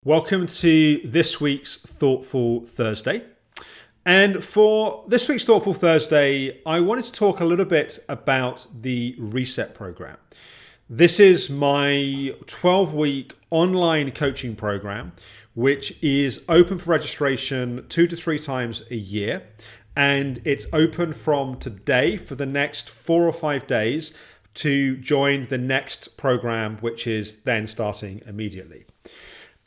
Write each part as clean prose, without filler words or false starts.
Welcome to this week's Thoughtful Thursday. And for this week's Thoughtful Thursday, I wanted to talk a little bit about the Reset program. This is my 12-week online coaching program, which is open for registration 2 to 3 times a year. And it's open from today for the next 4 or 5 days to join the next program, which is then starting immediately.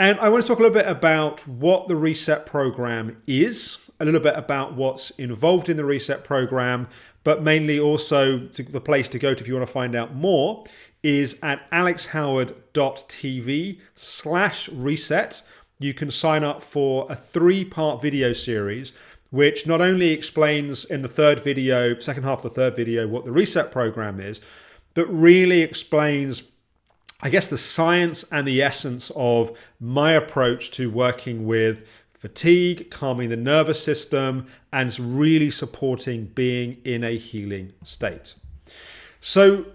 And I want to talk a little bit about what the Reset program is, a little bit about what's involved in the Reset program, but mainly also the place to go to if you want to find out more is at alexhoward.tv/reset. You can sign up for a 3-part video series, which not only explains in the second half of the third video, what the Reset program is, but really explains the science and the essence of my approach to working with fatigue, calming the nervous system, and really supporting being in a healing state. So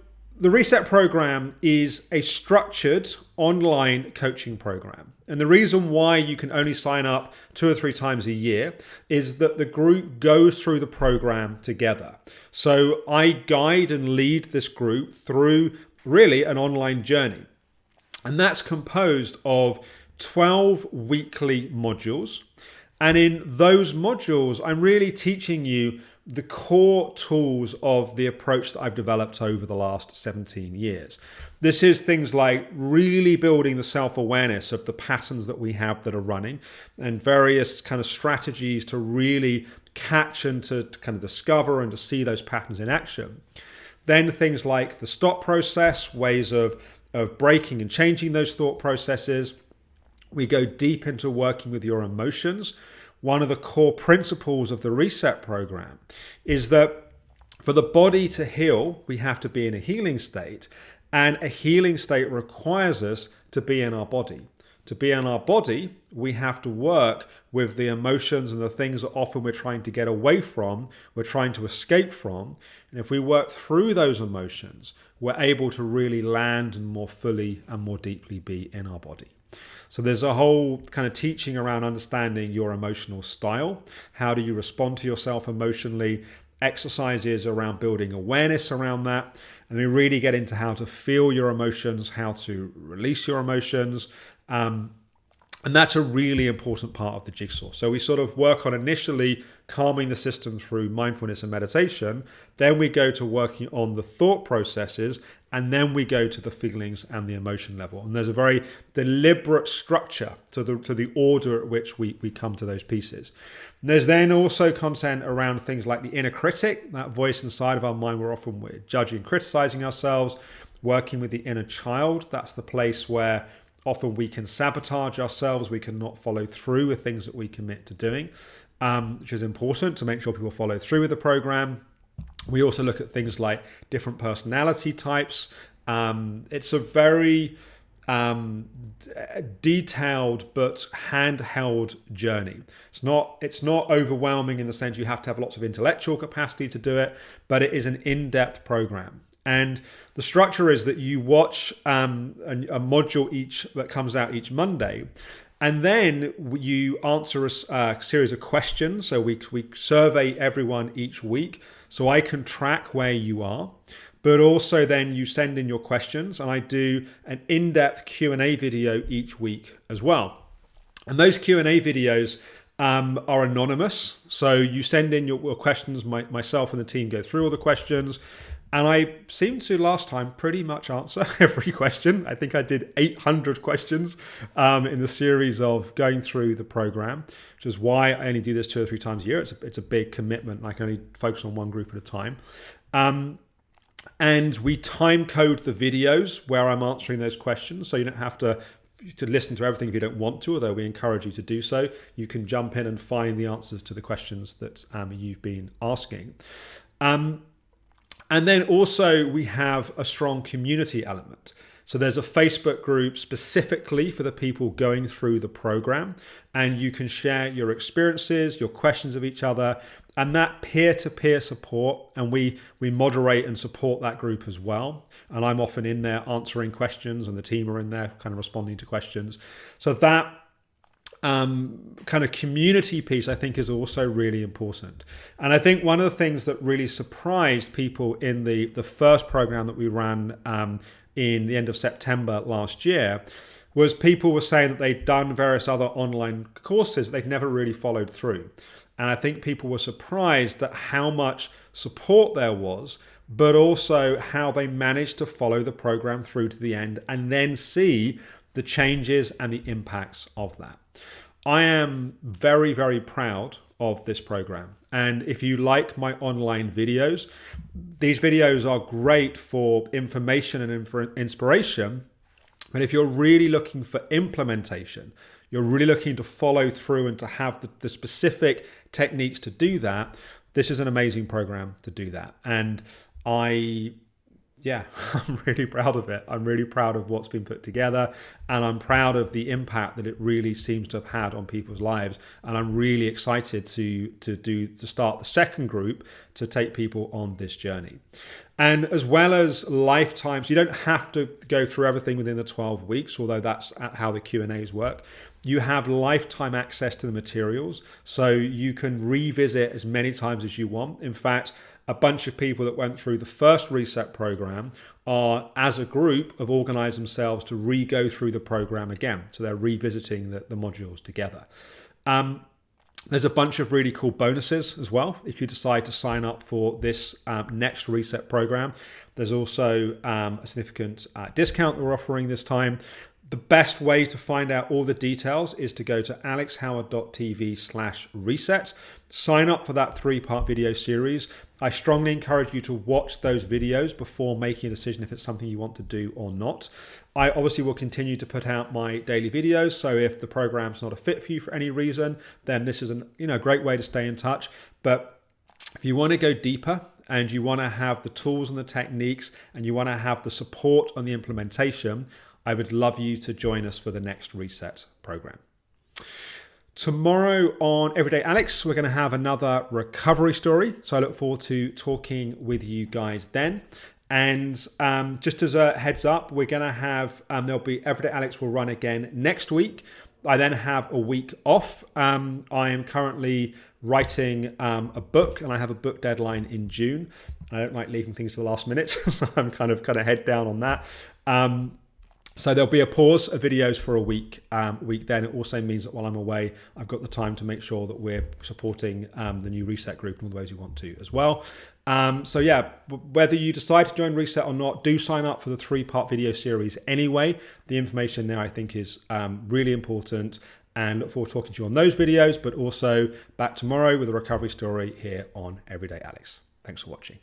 the Reset program is a structured online coaching program. And the reason why you can only sign up 2 or 3 times a year is that the group goes through the program together. So I guide and lead this group through really an online journey. And that's composed of 12 weekly modules. And in those modules, I'm really teaching you the core tools of the approach that I've developed over the last 17 years. This is things like really building the self-awareness of the patterns that we have that are running and various kind of strategies to really catch and to kind of discover and to see those patterns in action. Then things like the stop process, ways of breaking and changing those thought processes. We go deep into working with your emotions. One of the core principles of the Reset program is that for the body to heal, we have to be in a healing state, and a healing state requires us to be in our body. To be in our body, we have to work with the emotions and the things that often we're trying to get away from, we're trying to escape from. And if we work through those emotions, we're able to really land and more fully and more deeply be in our body. So there's a whole kind of teaching around understanding your emotional style. How do you respond to yourself emotionally? Exercises around building awareness around that. And we really get into how to feel your emotions, how to release your emotions. And that's a really important part of the jigsaw. So we sort of work on initially calming the system through mindfulness and meditation. Then we go to working on the thought processes. And then we go to the feelings and the emotion level. And there's a very deliberate structure to the order at which we come to those pieces. And there's then also content around things like the inner critic, that voice inside of our mind where often we're judging, criticizing ourselves, working with the inner child. That's the place where often we can sabotage ourselves. We cannot follow through with things that we commit to doing, which is important to make sure people follow through with the program. We also look at things like different personality types. It's a very detailed but handheld journey. It's not overwhelming in the sense you have to have lots of intellectual capacity to do it, but it is an in-depth program. And the structure is that you watch a module that comes out each Monday, and then you answer a series of questions. So we survey everyone each week, so I can track where you are. But also then you send in your questions, and I do an in-depth Q&A video each week as well. And those Q&A videos are anonymous. So you send in your questions, myself and the team go through all the questions. And I seem to last time pretty much answer every question. I think I did 800 questions in the series of going through the program, which is why I only do this 2 or 3 times a year. It's a big commitment. I can only focus on one group at a time. And we time code the videos where I'm answering those questions. So you don't have to listen to everything if you don't want to, although we encourage you to do so. You can jump in and find the answers to the questions that you've been asking. And then also we have a strong community element. So there's a Facebook group specifically for the people going through the program, and you can share your experiences, your questions of each other, and that peer-to-peer support. And we moderate and support that group as well. And I'm often in there answering questions, and the team are in there kind of responding to questions. So that kind of community piece, I think, is also really important. And I think one of the things that really surprised people in the first program that we ran in the end of September last year was people were saying that they'd done various other online courses, but they'd never really followed through. And I think people were surprised at how much support there was, but also how they managed to follow the program through to the end and then see the changes and the impacts of that. I am very, very proud of this program. And if you like my online videos, these videos are great for information and inspiration. But if you're really looking for implementation, you're really looking to follow through and to have the specific techniques to do that, this is an amazing program to do that. And I'm really proud of it. I'm really proud of what's been put together, and I'm proud of the impact that it really seems to have had on people's lives. And I'm really excited to start the second group to take people on this journey. And as well as lifetimes, you don't have to go through everything within the 12 weeks, although that's how the Q&As work. You have lifetime access to the materials, so you can revisit as many times as you want. In fact, a bunch of people that went through the first reset program are, as a group, have organized themselves to re-go through the program again. So they're revisiting the modules together. There's a bunch of really cool bonuses as well if you decide to sign up for this next reset program. There's also a significant discount that we're offering this time. The best way to find out all the details is to go to alexhoward.tv/reset. Sign up for that 3-part video series. I strongly encourage you to watch those videos before making a decision if it's something you want to do or not. I obviously will continue to put out my daily videos, so if the program's not a fit for you for any reason, then this is a great way to stay in touch. But if you want to go deeper and you want to have the tools and the techniques and you want to have the support on the implementation, I would love you to join us for the next reset program. Tomorrow on Everyday Alex, we're going to have another recovery story. So I look forward to talking with you guys then. And just as a heads up, we're going to have, there'll be Everyday Alex will run again next week. I then have a week off. I am currently writing a book, and I have a book deadline in June. I don't like leaving things to the last minute, so I'm kind of head down on that. So there'll be a pause of videos for a week. Then it also means that while I'm away, I've got the time to make sure that we're supporting the new Reset group in all the ways you want to as well. So yeah, whether you decide to join Reset or not, do sign up for the 3-part video series anyway. The information there I think is really important, and look forward to talking to you on those videos, but also back tomorrow with a recovery story here on Everyday Alex. Thanks for watching.